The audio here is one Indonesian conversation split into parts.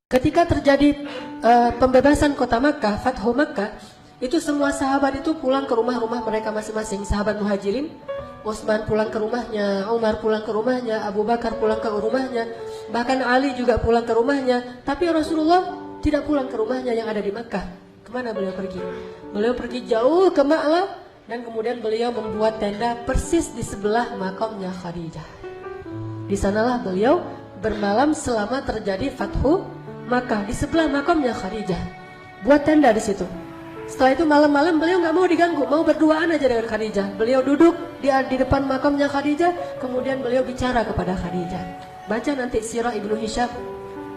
Ketika terjadi pembebasan kota Makkah, Fathu Makkah, itu semua sahabat itu pulang ke rumah-rumah mereka masing-masing. Sahabat Muhajirin, Utsman pulang ke rumahnya, Umar pulang ke rumahnya, Abu Bakar pulang ke rumahnya, bahkan Ali juga pulang ke rumahnya. Tapi Rasulullah tidak pulang ke rumahnya yang ada di Makkah. Kemana beliau pergi? Beliau pergi jauh ke Ma'lah, dan kemudian beliau membuat tenda persis di sebelah makamnya Khadijah. Di sanalah beliau bermalam selama terjadi Fathu Makkah, di sebelah makamnya Khadijah. Buat tenda di situ. Setelah itu malam-malam beliau nggak mau diganggu, mau berduaan aja dengan Khadijah. Beliau duduk di depan makamnya Khadijah, kemudian beliau bicara kepada Khadijah. Baca nanti sirah Ibnu Hisham,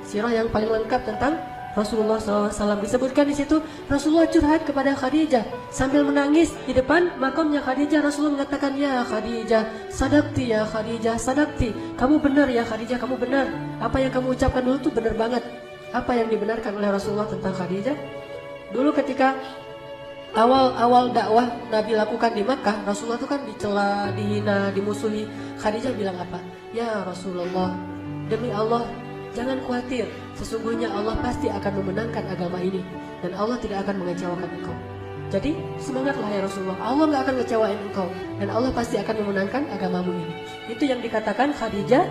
sirah yang paling lengkap tentang Rasulullah SAW. Disebutkan di situ Rasulullah curhat kepada Khadijah sambil menangis di depan makamnya Khadijah. Rasulullah mengatakan, ya Khadijah, sadaqti ya Khadijah, sadaqti. Kamu benar ya Khadijah, kamu benar. Apa yang kamu ucapkan dulu tuh benar banget. Apa yang dibenarkan oleh Rasulullah tentang Khadijah? Dulu ketika awal-awal dakwah Nabi lakukan di Makkah, Rasulullah itu kan dicela, dihina, dimusuhi. Khadijah bilang apa? Ya Rasulullah, demi Allah, jangan khawatir. Sesungguhnya Allah pasti akan memenangkan agama ini, dan Allah tidak akan mengecewakan engkau. Jadi semangatlah ya Rasulullah, Allah nggak akan ngecewain engkau, dan Allah pasti akan memenangkan agamamu ini. Itu yang dikatakan Khadijah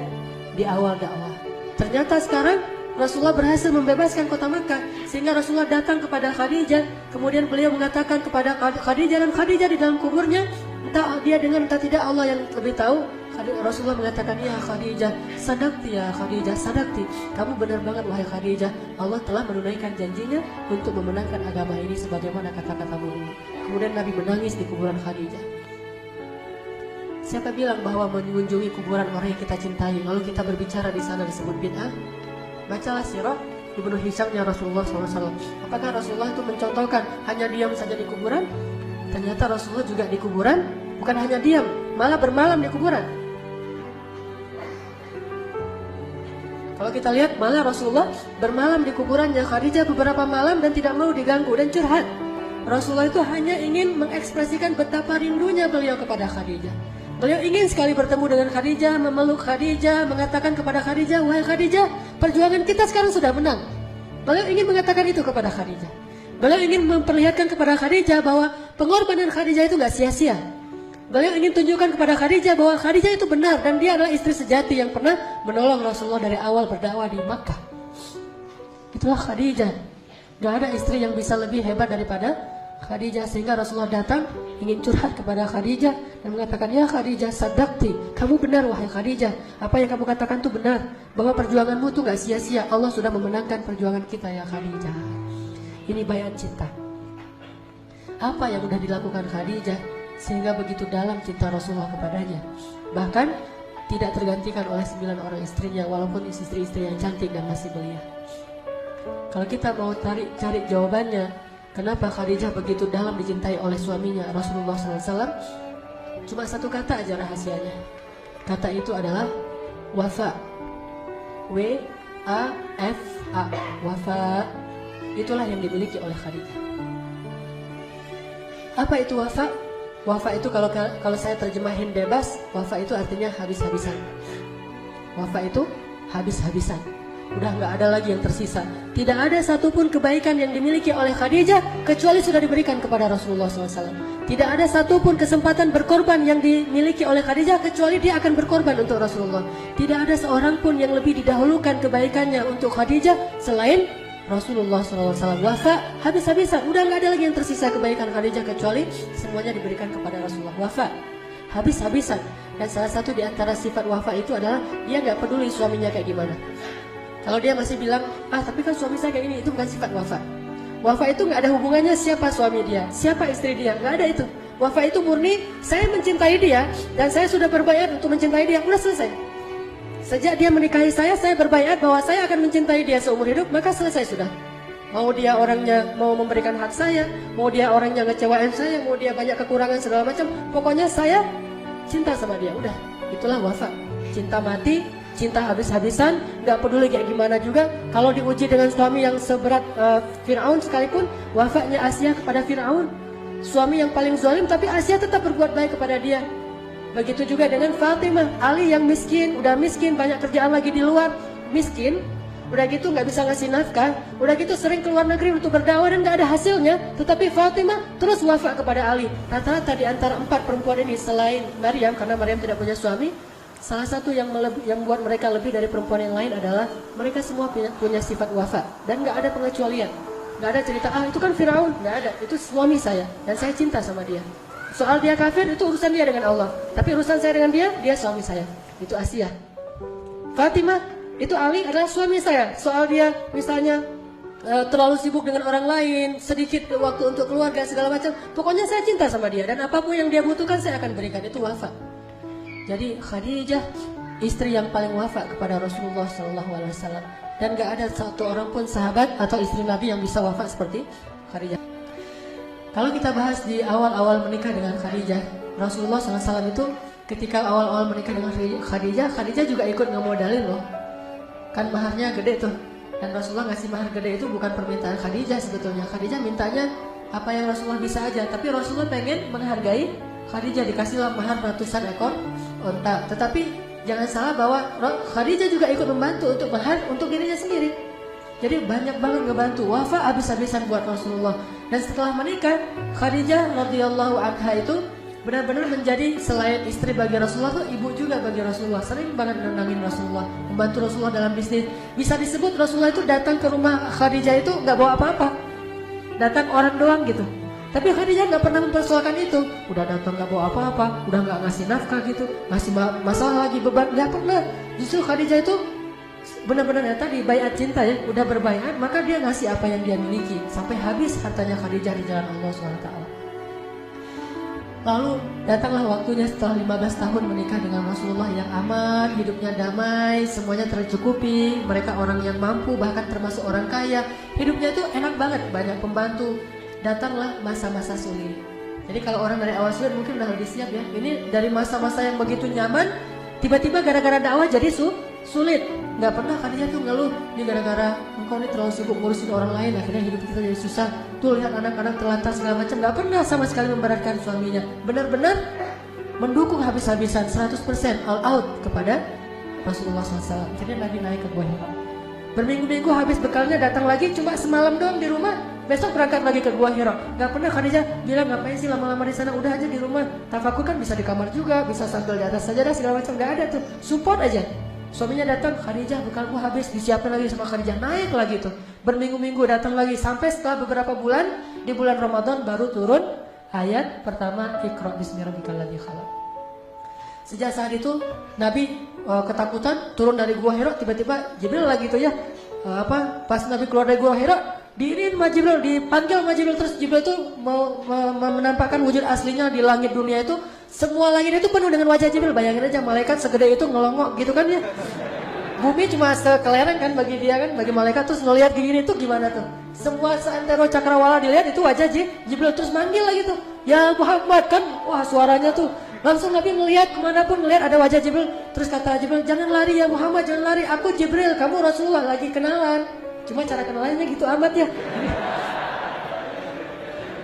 di awal dakwah. Ternyata sekarang Rasulullah berhasil membebaskan kota Makkah, sehingga Rasulullah datang kepada Khadijah. Kemudian beliau mengatakan kepada Khadijah, dan Khadijah di dalam kuburnya, entah dia dengar entah tidak, Allah yang lebih tahu. Rasulullah mengatakan, ya Khadijah, sadaqti ya Khadijah, sadaqti. Kamu benar banget wahai Khadijah, Allah telah menunaikan janjinya untuk memenangkan agama ini sebagaimana kata-katamu ini. Kemudian Nabi menangis di kuburan Khadijah. Siapa bilang bahwa mengunjungi kuburan orang yang kita cintai lalu kita berbicara di sana disebut bid'ah? Bacalah sirah Ibnu Hishamnya Rasulullah SAW. Apakah Rasulullah itu mencontohkan hanya diam saja di kuburan? Ternyata Rasulullah juga di kuburan bukan hanya diam, malah bermalam di kuburan. Kalau kita lihat, malah Rasulullah bermalam di kuburannya Khadijah beberapa malam dan tidak mau diganggu dan curhat. Rasulullah itu hanya ingin mengekspresikan betapa rindunya beliau kepada Khadijah. Beliau ingin sekali bertemu dengan Khadijah, memeluk Khadijah, mengatakan kepada Khadijah, wahai Khadijah, perjuangan kita sekarang sudah menang. Beliau ingin mengatakan itu kepada Khadijah. Beliau ingin memperlihatkan kepada Khadijah bahwa pengorbanan Khadijah itu gak sia-sia. Beliau ingin tunjukkan kepada Khadijah bahwa Khadijah itu benar dan dia adalah istri sejati yang pernah menolong Rasulullah dari awal berdakwah di Makkah. Itulah Khadijah. Gak ada istri yang bisa lebih hebat daripada Khadijah, sehingga Rasulullah datang ingin curhat kepada Khadijah dan mengatakan, ya Khadijah, sadaqti. Kamu benar wahai Khadijah. Apa yang kamu katakan itu benar, bahwa perjuanganmu itu gak sia-sia. Allah sudah memenangkan perjuangan kita ya Khadijah. Ini bayat cinta. Apa yang sudah dilakukan Khadijah sehingga begitu dalam cinta Rasulullah kepadanya. Bahkan tidak tergantikan oleh 9 orang istrinya, walaupun istri-istri yang cantik dan masih belia. Kalau kita mau cari jawabannya, kenapa Khadijah begitu dalam dicintai oleh suaminya Rasulullah SAW, cuma satu kata aja rahasianya. Kata itu adalah wafa. W-A-F-A. Wafa. Itulah yang dimiliki oleh Khadijah. Apa itu wafa? Wafa itu kalau saya terjemahin bebas, wafa itu artinya habis-habisan. Wafa itu habis-habisan. Udah nggak ada lagi yang tersisa. Tidak ada satupun kebaikan yang dimiliki oleh Khadijah kecuali sudah diberikan kepada Rasulullah SAW. Tidak ada satupun kesempatan berkorban yang dimiliki oleh Khadijah kecuali dia akan berkorban untuk Rasulullah. Tidak ada seorang pun yang lebih didahulukan kebaikannya untuk Khadijah selain Rasulullah SAW. Wafa, habis-habisan. Udah nggak ada lagi yang tersisa kebaikan Khadijah kecuali semuanya diberikan kepada Rasulullah. Wafa, habis-habisan. Dan salah satu di antara sifat wafa itu adalah dia nggak peduli suaminya kayak gimana. Kalau dia masih bilang, tapi kan suami saya kayak ini, itu bukan sifat wafa. Wafa itu nggak ada hubungannya siapa suami dia, siapa istri dia, nggak ada itu. Wafa itu murni, saya mencintai dia dan saya sudah berbayar untuk mencintai dia. Udah selesai. Sejak dia menikahi saya berbayar bahwa saya akan mencintai dia seumur hidup, maka selesai sudah. Mau dia orangnya mau memberikan hak saya, mau dia orangnya ngecewain saya, mau dia banyak kekurangan segala macam, pokoknya saya cinta sama dia. Udah, itulah wafa. Cinta mati, cinta habis-habisan, gak peduli kayak gimana juga. Kalau diuji dengan suami yang seberat Fir'aun sekalipun, wafanya Asia kepada Fir'aun, suami yang paling zalim, tapi Asia tetap berbuat baik kepada dia. Begitu juga dengan Fatimah, Ali yang miskin, udah miskin, banyak kerjaan lagi di luar, miskin, udah gitu nggak bisa ngasih nafkah, udah gitu sering keluar negeri untuk berdakwah dan nggak ada hasilnya. Tetapi Fatimah terus wafat kepada Ali. Rata-rata di antara 4 perempuan ini selain Maryam, karena Maryam tidak punya suami, salah satu yang membuat mereka lebih dari perempuan yang lain adalah mereka semua punya sifat wafat dan nggak ada pengecualian. Nggak ada cerita, itu kan Firaun, nggak ada. Itu suami saya dan saya cinta sama dia. Soal dia kafir itu urusan dia dengan Allah. Tapi urusan saya dengan dia suami saya. Itu Asia. Fatimah, itu Ali adalah suami saya. Soal dia misalnya terlalu sibuk dengan orang lain, sedikit waktu untuk keluarga segala macam. Pokoknya saya cinta sama dia dan apapun yang dia butuhkan saya akan berikan. Itu wafat. Jadi Khadijah istri yang paling wafat kepada Rasulullah SAW. Dan gak ada satu orang pun sahabat atau istri Nabi yang bisa wafat seperti Khadijah. Kalau kita bahas di awal-awal menikah dengan Khadijah, Rasulullah SAW itu ketika awal-awal menikah dengan Khadijah, Khadijah juga ikut ngemodalin loh. Kan maharnya gede tuh. Dan Rasulullah ngasih mahar gede itu bukan permintaan Khadijah sebetulnya. Khadijah mintanya apa yang Rasulullah bisa aja. Tapi Rasulullah pengen menghargai Khadijah, dikasihlah mahar ratusan ekor unta. Tetapi jangan salah bahwa Khadijah juga ikut membantu untuk mahar untuk dirinya sendiri. Jadi banyak banget ngebantu, wafat habis-habisan buat Rasulullah. Dan setelah menikah, Khadijah radhiyallahu anha itu benar-benar menjadi selain istri bagi Rasulullah tuh ibu juga bagi Rasulullah. Sering banget nenangin Rasulullah, membantu Rasulullah dalam bisnis. Bisa disebut Rasulullah itu datang ke rumah Khadijah itu nggak bawa apa-apa, datang orang doang gitu. Tapi Khadijah nggak pernah mempersoalkan itu. Udah datang nggak bawa apa-apa, udah nggak ngasih nafkah gitu, ngasih masalah lagi beban, nggak pernah. Justru Khadijah itu benar-benar ya tadi baiat cinta ya, udah berbaiat maka dia ngasih apa yang dia miliki sampai habis hartanya Khadijah di jalan Allah SWT. Lalu datanglah waktunya setelah 15 tahun menikah dengan Rasulullah yang aman, hidupnya damai, semuanya tercukupi, mereka orang yang mampu bahkan termasuk orang kaya, hidupnya itu enak banget, banyak pembantu. Datanglah masa-masa sulit. Jadi kalau orang dari awal sulit mungkin udah lebih siap ya. Ini dari masa-masa yang begitu nyaman, tiba-tiba gara-gara dakwah jadi sulit. Nggak pernah Khadijah tuh ngeluh, ini gara-gara engkau ini terlalu sibuk ngurusin orang lain, akhirnya hidup kita jadi susah. Tuh lihat anak-anak terlantar segala macam. Nggak pernah sama sekali memberatkan suaminya. Benar-benar mendukung habis-habisan 100% all out kepada Rasulullah SAW. Akhirnya Nabi naik ke Gua Hira. Berminggu-minggu habis bekalnya datang lagi cuma semalam doang di rumah. Besok berangkat lagi ke Gua Hira. Gak pernah Khadijah bilang ngapain sih lama-lama di sana, udah aja di rumah. Tafakur kan bisa di kamar juga, bisa sambil di atas saja dah segala macam. Gak ada tuh, support aja. Suaminya datang, Khadijah bekalku habis, disiapkan lagi sama Khadijah, naik lagi tuh. Berminggu-minggu datang lagi sampai setelah beberapa bulan, di bulan Ramadan baru turun ayat pertama Iqra bismi rabbikal ladzi khalaq. Sejak saat itu Nabi ketakutan turun dari Gua Hira, tiba-tiba Jibril lagi tuh ya. Pas Nabi keluar dari Gua Hira, diinin sama Jibril, dipanggil sama Jibril, terus Jibril tuh mau menampakkan wujud aslinya di langit dunia itu. Semua langit itu penuh dengan wajah Jibril. Bayangin aja malaikat segede itu ngelongok gitu kan ya. Bumi cuma sekelereng kan bagi dia kan, bagi malaikat. Terus ngelihat gini tuh gimana tuh. Semua seantero cakrawala dilihat itu wajah Jibril. Terus manggil lagi tuh, ya Muhammad kan. Wah suaranya tuh langsung Nabi ngelihat kemanapun ngelihat ada wajah Jibril. Terus kata Jibril, jangan lari ya Muhammad, jangan lari. Aku Jibril, kamu Rasulullah, lagi kenalan. Cuma cara kenalannya gitu amat ya.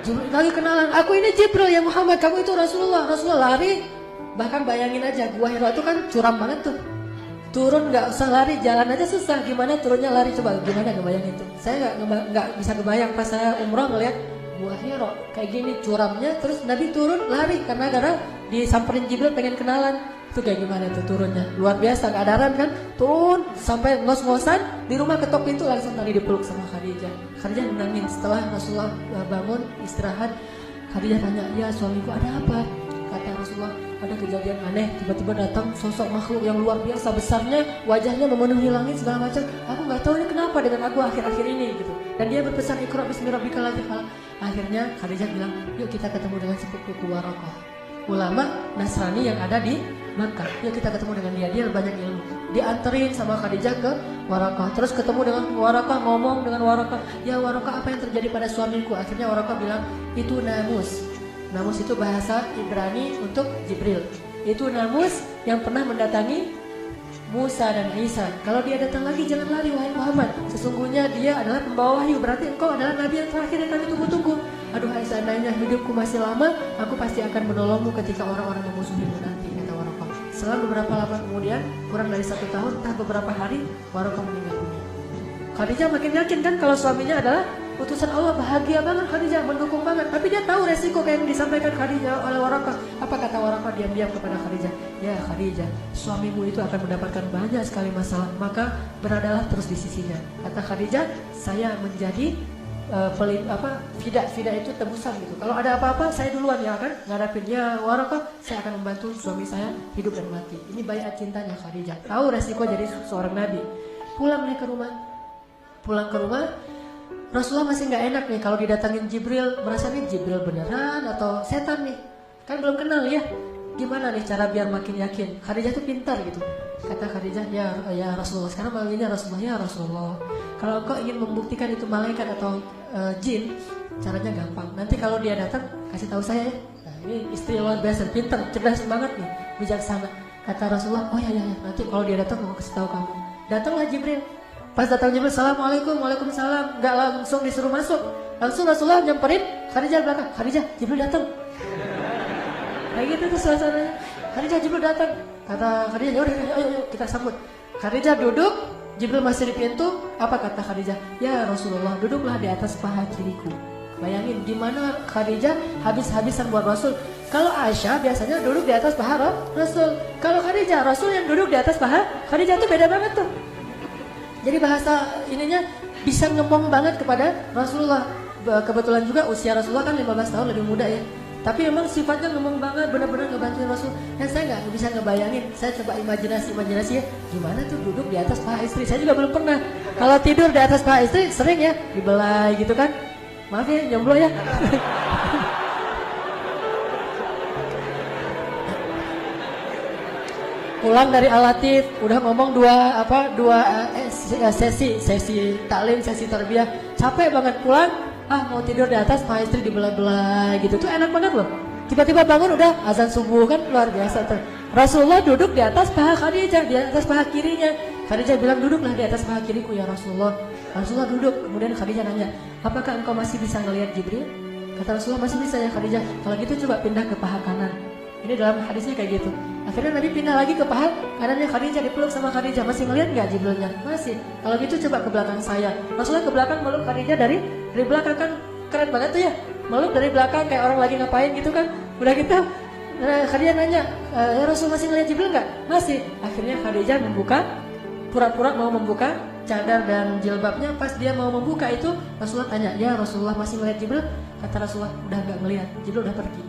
Lagi kenalan, aku ini Jibril ya Muhammad, kamu itu Rasulullah. Rasulullah lari. Bahkan bayangin aja, Gua Hira itu kan curam banget tuh. Turun nggak usah lari, jalan aja susah. Gimana turunnya lari, coba gimana ngebayang itu. Saya nggak bisa kebayang pas saya umroh ngeliat Gua Hira kayak gini curamnya. Terus Nabi turun lari karena disamperin Jibril pengen kenalan. Itu kayak gimana tuh turunnya, luar biasa, keadaran kan. Turun sampai ngos-ngosan, di rumah ketok pintu langsung tadi dipeluk sama Khadijah. Khadijah nenangin. Setelah Rasulullah bangun istirahat, Khadijah tanya, ya suamiku ada apa? Kata Rasulullah, ada kejadian aneh, tiba-tiba datang sosok makhluk yang luar biasa besarnya, wajahnya memenuhi langit segala macam. Aku nggak tahu ini kenapa dengan aku akhir-akhir ini gitu. Dan dia berpesan Iqra bismi rabbikal ladzi khalaq. Akhirnya Khadijah bilang, yuk kita ketemu dengan sepupuku Waraqah, ulama Nasrani yang ada di Makkah. Yuk kita ketemu dengan dia banyak ilmu. Dianterin sama Khadijah ke Waraqah. Terus ketemu dengan Waraqah, ngomong dengan Waraqah, ya Waraqah apa yang terjadi pada suamiku? Akhirnya Waraqah bilang, itu namus. Namus itu bahasa Ibrani untuk Jibril. Itu namus yang pernah mendatangi Musa dan Isa. Kalau dia datang lagi jangan lari wahai Muhammad. Sesungguhnya dia adalah pembawa wahyu. Berarti engkau adalah nabi yang terakhir yang kami tunggu-tunggu. Aduh hai seandainya hidupku masih lama, aku pasti akan menolongmu ketika orang-orang memusuhimu nanti, kata Waraqah. Setelah beberapa lama kemudian, kurang dari 1 tahun, entah beberapa hari, Waraqah meninggal dunia. Khadijah makin yakin kan kalau suaminya adalah utusan Allah, bahagia banget Khadijah, mendukung banget. Tapi dia tahu resiko kayak yang disampaikan Khadijah oleh Waraqah. Apa kata Waraqah diam-diam kepada Khadijah? Ya Khadijah, suamimu itu akan mendapatkan banyak sekali masalah, maka beradalah terus di sisinya. Kata Khadijah, saya menjadi fida itu tebusan gitu. Kalau ada apa-apa saya duluan yang akan ngadapin. Ya Waraqah, saya akan membantu suami saya hidup dan mati. Ini baiat cintanya Khadijah. Tahu resiko jadi seorang nabi. Pulang nih ke rumah, Rasulullah masih nggak enak nih kalau didatangin Jibril, merasa nih Jibril beneran atau setan nih, kan belum kenal ya. Gimana nih cara biar makin yakin? Khadijah tuh pintar gitu. Kata Khadijah, ya Rasulullah, sekarang manggilnya Rasulullah, ya Rasulullah, kalau engkau ingin membuktikan itu malaikat atau jin, caranya gampang. Nanti kalau dia datang, kasih tahu saya ya. Nah, ini istri luar biasa, pintar, cerdas banget nih, bijaksana. Kata Rasulullah, oh ya, nanti kalau dia datang mau kasih tahu kamu. Datanglah Jibril. Pas datang Jibril, assalamualaikum, waalaikumsalam, nggak langsung disuruh masuk, langsung Rasulullah nyamperin Khadijah belakang. Khadijah, Jibril datang. Kayak gitu tuh suasananya. Khadijah, Jibril datang. Kata Khadijah, yaudah, ayo kita sambut. Khadijah duduk, Jibril masih di pintu. Apa kata Khadijah? Ya Rasulullah, duduklah di atas paha kiriku. Bayangin gimana Khadijah habis-habisan buat Rasul. Kalau Aisyah biasanya duduk di atas paha Rasul. Kalau Khadijah, Rasul yang duduk di atas paha Khadijah tuh beda banget tuh. Jadi bahasa ininya bisa ngomong banget kepada Rasulullah. Kebetulan juga usia Rasulullah kan 15 tahun lebih muda ya. Tapi memang sifatnya ngomong banget, benar-benar ngebantuin Rasul. Dan saya nggak bisa ngebayangin. Saya coba imajinasi ya. Gimana tuh duduk di atas paha istri. Saya juga belum pernah. Kalau tidur di atas paha istri sering ya dibelai gitu kan. Maaf ya, jomblo ya. Pulang dari Al-Latif, udah ngomong dua sesi taklim, sesi tarbiyah, capek banget pulang, mau tidur di atas paha istri dibelai-belai gitu, tuh enak banget loh. Tiba-tiba bangun udah azan subuh kan, luar biasa tuh. Rasulullah duduk di atas paha Khadijah, di atas paha kirinya. Khadijah bilang, duduklah di atas paha kiriku ya Rasulullah. Rasulullah duduk, kemudian Khadijah nanya, apakah engkau masih bisa ngelihat Jibril? Kata Rasulullah, masih bisa ya Khadijah. Kalau gitu coba pindah ke paha kanan. Ini dalam hadisnya kayak gitu. Akhirnya Nabi pindah lagi ke paha kanannya Khadijah, dipeluk sama Khadijah. Masih ngeliat nggak Jibrilnya? Masih. Kalau gitu coba ke belakang saya. Rasulullah ke belakang meluk Khadijah dari belakang kan keren banget tuh ya. Meluk dari belakang kayak orang lagi ngapain gitu kan. Udah gitu Khadijah nanya, ya Rasul masih ngeliat Jibril nggak? Masih. Akhirnya Khadijah pura-pura mau membuka cadar dan jilbabnya. Pas dia mau membuka itu Rasulullah tanya, ya Rasulullah masih ngeliat Jibril? Kata Rasulullah, udah nggak ngeliat, Jibril udah pergi.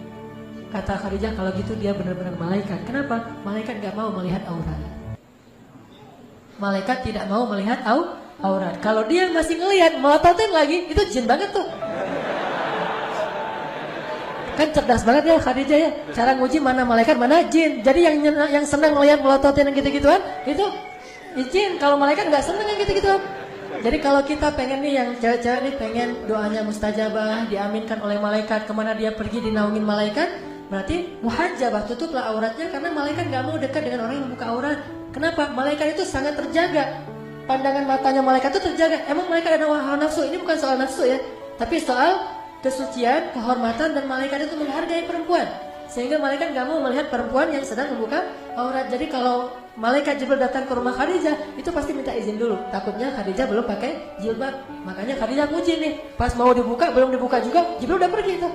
Kata Khadijah, kalau gitu dia benar-benar malaikat. Kenapa? Malaikat gak mau melihat aurat. Malaikat tidak mau melihat aurat. Kalau dia masih ngelihat, melototin lagi, itu jin banget tuh. Kan cerdas banget ya Khadijah ya. Cara nguji mana malaikat, mana jin. Jadi yang senang ngelihat melototin yang gitu-gituan, itu jin. Kalau malaikat gak senang yang gitu-gituan. Jadi kalau kita pengen nih, yang cewek-cewek nih pengen doanya mustajabah, diaminkan oleh malaikat, kemana dia pergi dinaungin malaikat, berarti muhajabah, tutuplah auratnya, karena malaikat gak mau dekat dengan orang yang membuka aurat. Kenapa? Malaikat itu sangat terjaga. Pandangan matanya malaikat itu terjaga. Emang malaikat ada hawa nafsu? Ini bukan soal nafsu ya, tapi soal kesucian, kehormatan, dan malaikat itu menghargai perempuan. Sehingga malaikat gak mau melihat perempuan yang sedang membuka aurat. Jadi kalau malaikat Jibril datang ke rumah Khadijah, itu pasti minta izin dulu. Takutnya Khadijah belum pakai jilbab. Makanya Khadijah nguji nih. Pas mau dibuka, belum dibuka juga, Jibril udah pergi tuh.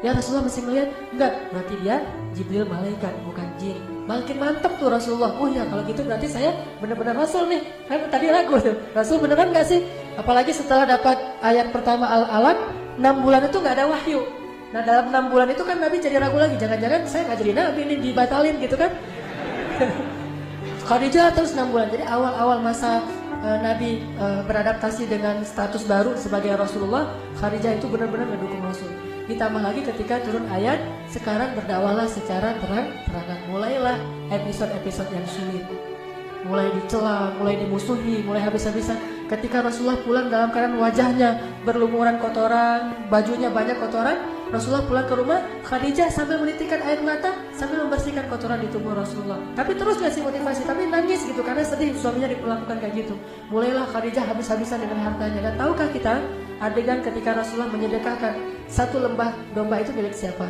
Ya Rasulullah masih melihat? Enggak, berarti dia Jibril malaikat, bukan jin. Makin mantep tuh Rasulullah. Oh ya, kalau gitu berarti saya benar-benar Rasul nih. Kan tadi ragu tuh, Rasul beneran gak sih? Apalagi setelah dapat ayat pertama Al-Alaq, 6 bulan itu gak ada wahyu. Nah dalam 6 bulan itu kan Nabi jadi ragu lagi. Jangan-jangan saya gak jadi Nabi ini, dibatalin gitu kan. Khadijah terus 6 bulan. Jadi awal-awal masa Nabi beradaptasi dengan status baru sebagai Rasulullah, Khadijah itu benar-benar mendukung Rasul. Ditambah lagi ketika turun ayat, sekarang berdakwalah secara terang-terangan. Mulailah episode-episode yang sulit, mulai dicela, mulai dimusuhi, mulai habis-habisan. Ketika Rasulullah pulang dalam keadaan wajahnya berlumuran kotoran, bajunya banyak kotoran, Rasulullah pulang ke rumah, Khadijah sambil menitikkan air mata, sambil membersihkan kotoran di tubuh Rasulullah. Tapi terus ngasih motivasi, tapi nangis gitu karena sedih suaminya diperlakukan kayak gitu. Mulailah Khadijah habis-habisan dengan hartanya. Dan tahukah kita adegan ketika Rasulullah menyedekahkan 1 lembah domba itu milik siapa?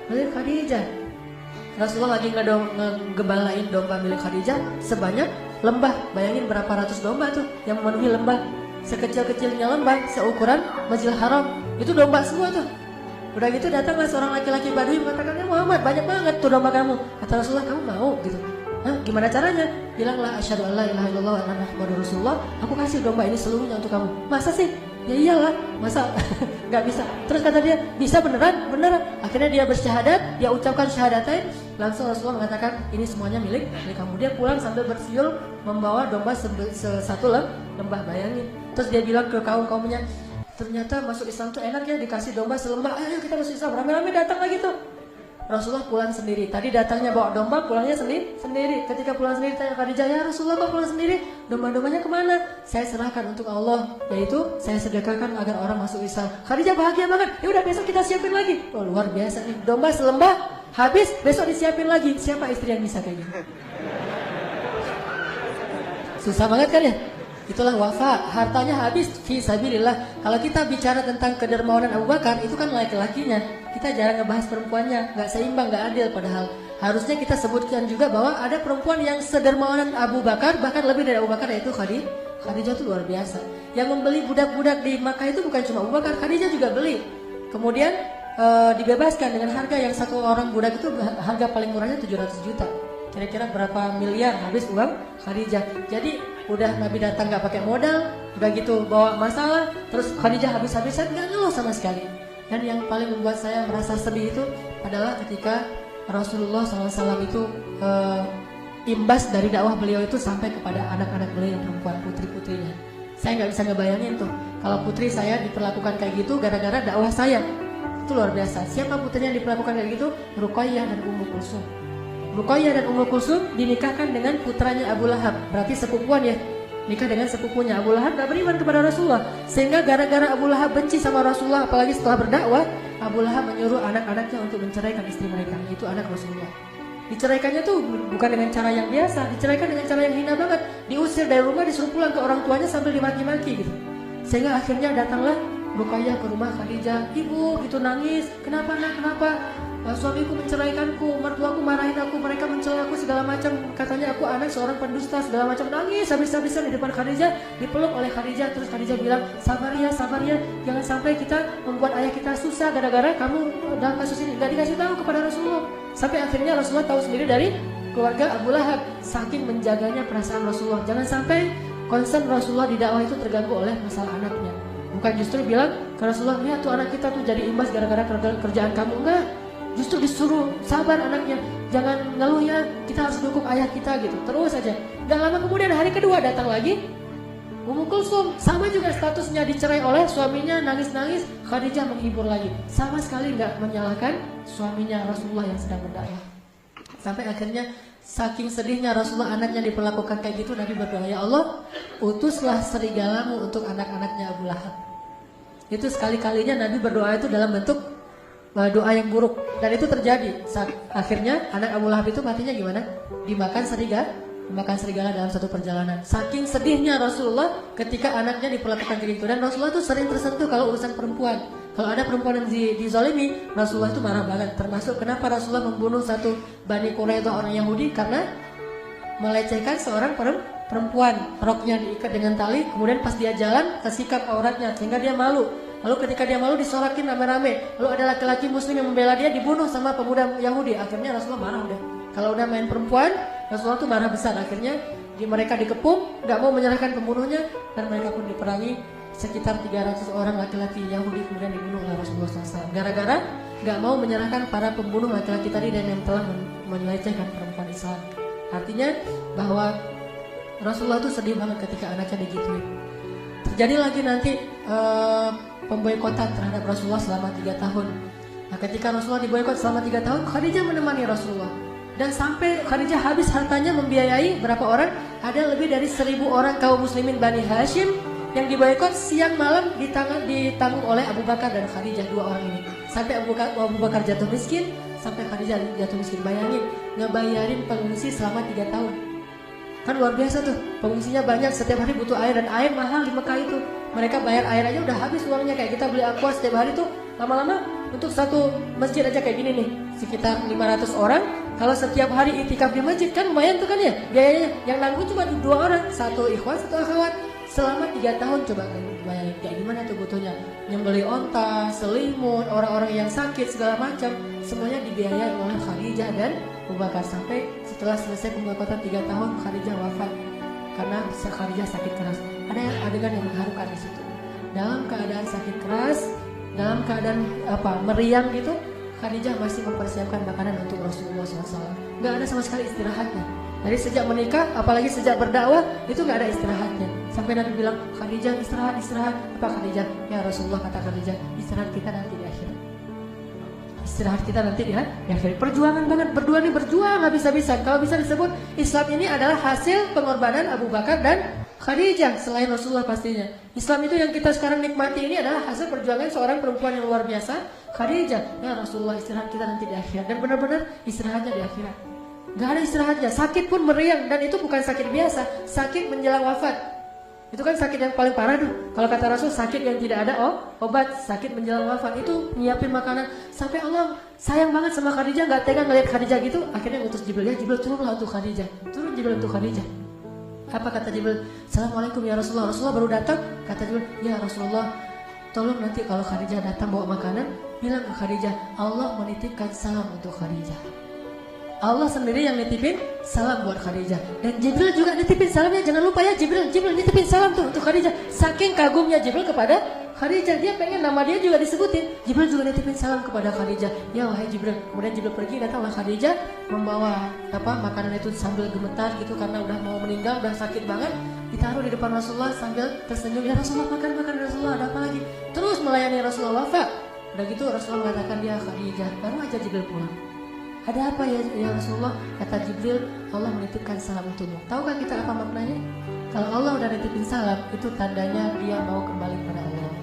Milik Khadijah. Rasulullah lagi ngegembalain domba milik Khadijah sebanyak lembah. Bayangin berapa ratus domba tuh yang memenuhi lembah. sekecil-kecilnya lembah, seukuran Masjidil Haram. Itu domba semua tuh. Udah gitu datanglah seorang laki-laki Badui mengatakan, ya Muhammad, banyak banget tuh domba kamu. Kata Rasulullah, kamu mau gitu? Hah, gimana caranya? Bilanglah asyhadu an la ilaha illallah wa anna muhammadar rasulullah. Aku kasih domba ini seluruhnya untuk kamu. Masa sih? Ya iyalah, masa nggak bisa? Terus kata dia, bisa beneran? Beneran. Akhirnya dia bersyahadat, dia ucapkan syahadatain. Langsung Rasulullah mengatakan, ini semuanya milik kamu. Dia pulang sambil bersiul membawa domba satu lembah, bayangin. Terus dia bilang ke kaum-kaumnya, ternyata masuk Islam tuh enak ya, dikasih domba selembah. Ayo kita masuk Islam. Rame-rame datang lagi tuh. Rasulullah pulang sendiri. Tadi datangnya bawa domba, pulangnya sendiri. Ketika pulang sendiri tanya Khadijah, ya Rasulullah kok pulang sendiri? Domba-dombanya kemana? Saya serahkan untuk Allah, yaitu saya sedekahkan agar orang masuk Islam. Khadijah bahagia banget. Ya udah besok kita siapin lagi. Oh, luar biasa nih. Domba selembah habis, besok disiapin lagi. Siapa istri yang bisa kayak gini? Susah banget kan ya? Itulah wafa, hartanya habis fi sabilillah. Kalau kita bicara tentang kedermawanan Abu Bakar, itu kan laki-lakinya. Kita jarang ngebahas perempuannya, nggak seimbang, nggak adil. Padahal harusnya kita sebutkan juga bahwa ada perempuan yang sedermawanan Abu Bakar, bahkan lebih dari Abu Bakar, yaitu Khadijah itu luar biasa. Yang membeli budak-budak di Makkah itu bukan cuma Abu Bakar, Khadijah juga beli. Kemudian dibebaskan dengan harga yang satu orang budak itu harga paling murahnya 700 juta. Kira-kira berapa miliar habis uang Khadijah. Jadi udah Nabi datang nggak pakai modal, udah gitu bawa masalah, terus Khadijah habis-habisan nggak ngeluh sama sekali. Dan yang paling membuat saya merasa sedih itu adalah ketika Rasulullah SAW itu imbas dari dakwah beliau itu sampai kepada anak-anak beliau yang perempuan, putri-putrinya. Saya nggak bisa ngebayangin tuh kalau putri saya diperlakukan kayak gitu gara-gara dakwah saya. Itu luar biasa. Siapa putrinya yang diperlakukan kayak gitu? Ruqayyah dan Ummu Kulsum. Ruqayyah dan Ummu Kulsum dinikahkan dengan putranya Abu Lahab. Berarti sepupuan ya. Nikah dengan sepupunya. Abu Lahab gak beriman kepada Rasulullah. Sehingga gara-gara Abu Lahab benci sama Rasulullah, apalagi setelah berdakwah, Abu Lahab menyuruh anak-anaknya untuk menceraikan istri mereka, yaitu anak Rasulullah. Diceraikannya tuh bukan dengan cara yang biasa, diceraikan dengan cara yang hina banget. Diusir dari rumah, disuruh pulang ke orang tuanya sambil dimaki-maki gitu. Sehingga akhirnya datanglah Ruqayyah ke rumah Khadijah. Ibu gitu nangis. Kenapa nak? Kenapa? Suamiku menceraikanku, mertuaku marahin aku, mereka mencela aku segala macam, katanya aku anak seorang pendusta segala macam. Nangis habis-habisan di depan Khadijah, dipeluk oleh Khadijah. Terus Khadijah bilang, sabar ya, jangan sampai kita membuat ayah kita susah gara-gara kamu dalam kasus ini. Gak dikasih tahu kepada Rasulullah. Sampai akhirnya Rasulullah tahu sendiri dari keluarga Abu Lahab, saking menjaganya perasaan Rasulullah. Jangan sampai concern Rasulullah di dakwah itu terganggu oleh masalah anaknya. Bukan justru bilang ke Rasulullah, lihat tuh anak kita tuh jadi imbas gara-gara kerjaan kamu. Enggak, justru disuruh sabar anaknya, jangan ngeluh ya, kita harus dukung ayah kita gitu. Terus aja. Gak lama kemudian hari kedua datang lagi Ummu Kulsum, sama juga statusnya, dicerai oleh suaminya, nangis-nangis. Khadijah menghibur lagi, sama sekali gak menyalahkan suaminya Rasulullah yang sedang berdakwah. Sampai akhirnya saking sedihnya Rasulullah anaknya diperlakukan kayak gitu, Nabi berdoa, ya Allah, utuslah serigalamu untuk anak-anaknya Abu Lahab. Itu sekali-kalinya Nabi berdoa itu dalam bentuk doa yang buruk, dan itu terjadi. Akhirnya anak Abu Lahab itu matinya gimana? Dimakan serigala dalam satu perjalanan. Saking sedihnya Rasulullah ketika anaknya diperlakukan kayak gitu. Dan Rasulullah itu sering tersentuh kalau urusan perempuan. Kalau ada perempuan yang dizalimi, Rasulullah itu marah banget. Termasuk kenapa Rasulullah membunuh satu Bani Quraidah orang Yahudi, karena melecehkan seorang perempuan. Roknya diikat dengan tali, kemudian pas dia jalan kesikap auratnya sehingga dia malu. Lalu ketika dia malu disorakin rame-rame. Lalu ada laki-laki muslim yang membela dia, dibunuh sama pemuda Yahudi. Akhirnya Rasulullah marah udah. Kalau udah main perempuan, Rasulullah tuh marah besar. Akhirnya mereka dikepung, gak mau menyerahkan pembunuhnya, dan mereka pun diperangi. Sekitar 300 orang laki-laki Yahudi kemudian dibunuh oleh Rasulullah SAW. Gara-gara gak mau menyerahkan para pembunuh laki-laki tadi dan yang telah melecehkan perempuan Islam. Artinya bahwa Rasulullah tuh sedih banget ketika anaknya digituin. Terjadi lagi nanti pemboikotan terhadap Rasulullah selama 3 tahun. Nah, ketika Rasulullah diboikot selama 3 tahun, Khadijah menemani Rasulullah. Dan sampai Khadijah habis hartanya membiayai berapa orang? Ada lebih dari 1000 orang kaum muslimin Bani Hashim yang diboikot siang malam ditanggung oleh Abu Bakar dan Khadijah, 2 orang ini. Sampai Abu Bakar jatuh miskin, sampai Khadijah jatuh miskin. Bayangin, ngebayarin pengungsi selama 3 tahun. Kan luar biasa tuh, pengungsinya banyak, setiap hari butuh air, dan air mahal di Mekah itu. Mereka bayar air aja udah habis uangnya, kayak kita beli aqua setiap hari tuh lama-lama untuk satu masjid aja kayak gini nih, sekitar 500 orang. Kalau setiap hari itikaf di masjid kan lumayan tuh kan ya biayanya. Yang nanggung cuma 2 orang, 1 ikhwan 1 akhwat. selama 3 tahun. Coba bayangin kayak gimana tuh butuhnya, nyembeli onta, selimut, orang-orang yang sakit segala macam, semuanya dibiayai oleh Khadijah dan Abu Bakar. Sampai setelah selesai pemberangkatan 3 tahun, Khadijah wafat karena Khadijah sakit keras. Ada adegan yang mengharukan di situ. Dalam keadaan sakit keras, dalam keadaan meriang gitu, Khadijah masih mempersiapkan makanan untuk Rasulullah SAW. Gak ada sama sekali istirahatnya. Dari sejak menikah, apalagi sejak berdakwah, itu gak ada istirahatnya. Sampai Nabi bilang, Khadijah istirahat. Apa Khadijah? Ya Rasulullah, kata Khadijah, istirahat kita nanti di akhirat. Istirahat kita nanti di akhirat. Perjuangan banget, berdua nih berjuang habis-habisan. Kalau bisa disebut, Islam ini adalah hasil pengorbanan Abu Bakar dan Khadijah, selain Rasulullah pastinya. Islam itu yang kita sekarang nikmati ini adalah hasil perjuangan seorang perempuan yang luar biasa, Khadijah. Ya Rasulullah, istirahat kita nanti di akhirat. Dan benar-benar istirahatnya di akhirat. Gak ada istirahatnya, sakit pun meriang. Dan itu bukan sakit biasa, sakit menjelang wafat. Itu kan sakit yang paling parah tuh. Kalau kata Rasul, sakit yang tidak ada obat, sakit menjelang wafat. Itu nyiapin makanan. Sampai Allah sayang banget sama Khadijah, gak tega ngeliat Khadijah gitu. Akhirnya ngutus Jibril, ya Jibril turunlah untuk Khadijah. Turun Jibril untuk Khadijah. Apa kata Jibril? Assalamualaikum ya Rasulullah. Rasulullah baru datang. Kata Jibril, ya Rasulullah, tolong nanti kalau Khadijah datang bawa makanan, bilang ke Khadijah, Allah menitipkan salam untuk Khadijah. Allah sendiri yang nitipin salam buat Khadijah. Dan Jibril juga nitipin salamnya. Jangan lupa ya, Jibril nitipin salam tuh untuk Khadijah. Saking kagumnya Jibril kepada Khadijah, dia pengen nama dia juga disebutin. Jibril juga nitipin salam kepada Khadijah. Ya wahai Jibril. Kemudian Jibril pergi, datanglah Khadijah membawa makanan itu sambil gemetar gitu karena udah mau meninggal, udah sakit banget. Ditaruh di depan Rasulullah sambil tersenyum. Ya Rasulullah, makan Rasulullah, ada apa lagi? Terus melayani Rasulullah wafat. Udah gitu Rasulullah mengatakan, dia Khadijah. Baru aja Jibril pulang. Ada apa ya Rasulullah? Kata Jibril, Allah menitipkan salam untukmu. Tahukah kita apa maknanya? Kalau Allah udah nitipin salam, itu tandanya dia mau kembali kepada Allah.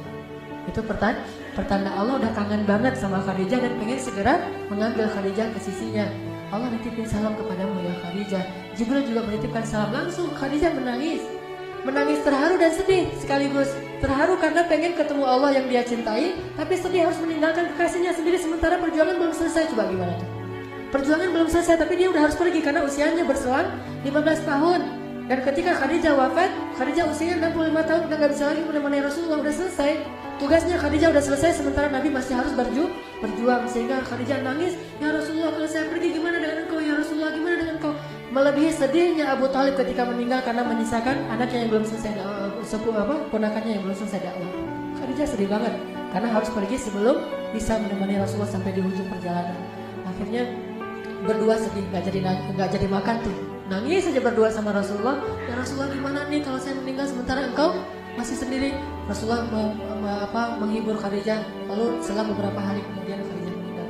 Itu pertanda Allah udah kangen banget sama Khadijah dan pengen segera mengambil Khadijah ke sisinya. Allah nitipin salam kepadamu ya Khadijah. Jibril juga menitipkan salam langsung. Khadijah menangis terharu dan sedih sekaligus. Terharu karena pengen ketemu Allah yang dia cintai, tapi sedih harus meninggalkan kekasihnya sendiri sementara perjuangan belum selesai. Coba gimana tuh? Perjuangan belum selesai, tapi dia udah harus pergi karena usianya berselang 15 tahun. Dan ketika Khadijah wafat, Khadijah usianya 65 tahun, udah gak bisa lagi menemani Rasulullah, udah selesai. Tugasnya Khadijah udah selesai, sementara Nabi masih harus berjuang. Sehingga Khadijah nangis, ya Rasulullah, kalau saya pergi gimana dengan engkau? Ya Rasulullah, gimana dengan engkau? Melebihi sedihnya Abu Thalib ketika meninggal karena menyisakan anaknya yang belum selesai ponakannya yang belum selesai dakwah. Khadijah sedih banget karena harus pergi sebelum bisa menemani Rasulullah sampai di ujung perjalanan. Akhirnya berdua sedih, nggak jadi makan tuh, nangis saja berdua sama Rasulullah. Ya Rasulullah, gimana nih kalau saya meninggal sementara engkau masih sendiri? Rasulullah menghibur Khadijah. Lalu selang beberapa hari kemudian Khadijah meninggal.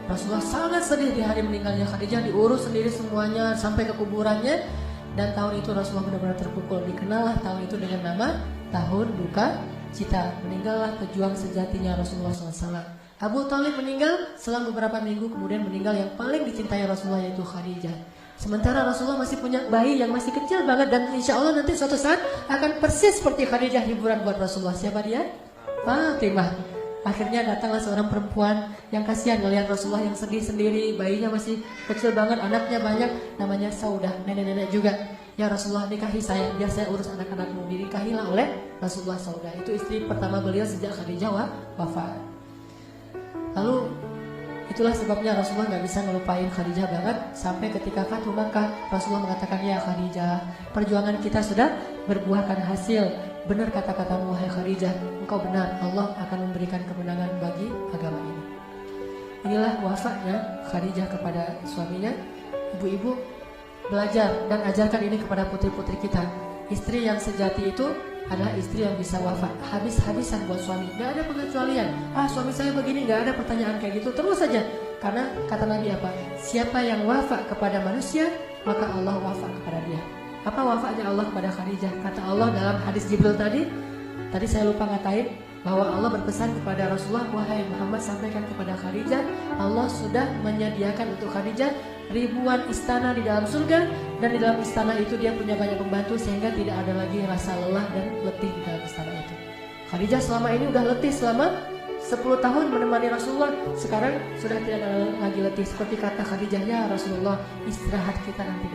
Rasulullah sangat sedih di hari meninggalnya Khadijah, diurus sendiri semuanya sampai ke kuburannya. Dan tahun itu Rasulullah benar-benar terpukul. Dikenallah tahun itu dengan nama tahun duka cita. Meninggallah pejuang sejatinya Rasulullah SAW. Abu Thalib meninggal selang beberapa minggu kemudian meninggal yang paling dicintai Rasulullah, yaitu Khadijah. Sementara Rasulullah masih punya bayi yang masih kecil banget dan insya Allah nanti suatu saat akan persis seperti Khadijah hiburan buat Rasulullah. Siapa dia? Fatimah. Akhirnya datanglah seorang perempuan yang kasihan melihat Rasulullah yang sedih sendiri, bayinya masih kecil banget, anaknya banyak, namanya Saudah, nenek-nenek juga. Ya Rasulullah, nikahi saya, biar saya urus anak-anakmu. Dinikahilah oleh Rasulullah Saudah. Itu istri pertama beliau sejak Khadijah wafat. Lalu itulah sebabnya Rasulullah gak bisa ngelupain Khadijah banget. Sampai ketika Fathu Makkah, Rasulullah mengatakan, ya Khadijah, perjuangan kita sudah berbuahkan hasil. Benar kata-katamu wahai Khadijah, engkau benar, Allah akan memberikan kemenangan bagi agama ini. Inilah wafatnya Khadijah kepada suaminya. Ibu-ibu, belajar dan ajarkan ini kepada putri-putri kita. Istri yang sejati itu adalah istri yang bisa wafat habis-habisan buat suami. Gak ada pengecualian. Suami saya begini, gak ada pertanyaan kayak gitu. Terus saja. Karena kata Nabi apa? Siapa yang wafat kepada manusia, maka Allah wafat kepada dia. Apa wafatnya Allah kepada Khadijah? Kata Allah dalam hadis Jibril tadi saya lupa ngatain, bahwa Allah berpesan kepada Rasulullah, wahai Muhammad, sampaikan kepada Khadijah, Allah sudah menyediakan untuk Khadijah ribuan istana di dalam surga, dan di dalam istana itu dia punya banyak pembantu sehingga tidak ada lagi rasa lelah dan letih di dalam istana itu. Khadijah selama ini udah letih selama 10 tahun menemani Rasulullah, sekarang sudah tidak ada lagi letih. Seperti kata Khadijah, ya Rasulullah, istirahat kita nanti